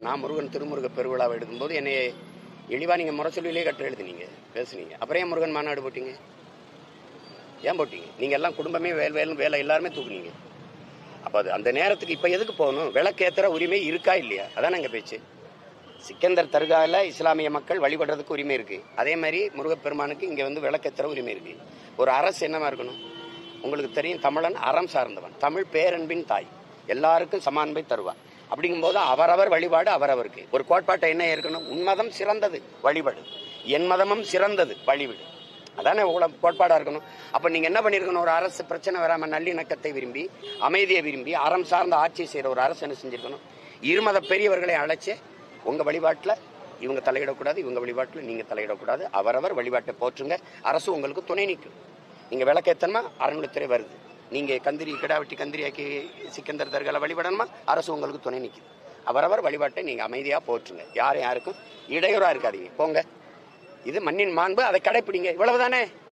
நான் முருகன் திருமுருக பெருவிழாவை எடுக்கும்போது என்னை இழிவா நீங்க முரசொலியிலே கட்டு எழுதுனீங்க, பேசுனீங்க. அப்புறம் ஏன் முருகன் மாநாடு போட்டீங்க? ஏன் போட்டீங்க? நீங்க எல்லாம் குடும்பமே வேலை எல்லாருமே தூக்குனீங்க. அப்ப அது அந்த நேரத்துக்கு இப்ப எதுக்கு போகணும்? விளக்கேத்துற உரிமை இருக்கா இல்லையா? அதான் எங்க பேச்சு. சிக்கந்தர் தர்கால இஸ்லாமிய மக்கள் வழிபடுறதுக்கு உரிமை இருக்கு. அதே மாதிரி முருகப்பெருமானுக்கு இங்க வந்து விளக்கேத்துற உரிமை இருக்கு. ஒரு அரசு என்னவா இருக்கணும்? உங்களுக்கு தெரியும், தமிழன் அறம் சார்ந்தவன், தமிழ் பேரன்பின் தாய், எல்லாருக்கும் சமான்பை தருவான். அப்படிங்கும்போது அவரவர் வழிபாடு அவரவருக்கு. ஒரு கோட்பாட்டை என்ன இருக்கணும்? உன்மதம் சிறந்தது, வழிபாடு. என் மதமும் சிறந்தது, வழிபாடு. அதானே கோட்பாடா இருக்கணும். அப்ப நீங்க என்ன பண்ணிருக்கணும்? ஒரு அரசு பிரச்சனை வராம நல்லிணக்கத்தை விரும்பி, அமைதியை விரும்பி, அறம் சார்ந்த ஆட்சி செய்யற ஒரு அரசு என்ன செஞ்சிருக்கணும்? இருமத பெரியவர்களை அழைச்சு, உங்க வழிபாட்டுல இவங்க தலையிடக்கூடாது, இவங்க வழிபாட்டுல நீங்க தலையிடக்கூடாது, அவரவர் வழிபாட்டை போற்றுங்க, அரசு உங்களுக்கு துணை நிற்கும். நீங்க விளக்கேத்தனமா அறநிலைத்துறை வருது, நீங்க கந்திரி கிடாவட்டி கந்திரியாக்கி சிக்கந்தர் தர்கால வழிபடணுமா, அரசு உங்களுக்கு துணை நிற்குது. அவரவர் வழிபாட்டை நீங்க அமைதியா போற்றுங்க, யாரும் யாருக்கும் இடையூறா இருக்காதீங்க, போங்க. இது மண்ணின் மாண்பு, அதை கடைப்பிடிங்க. இவ்வளவுதானே.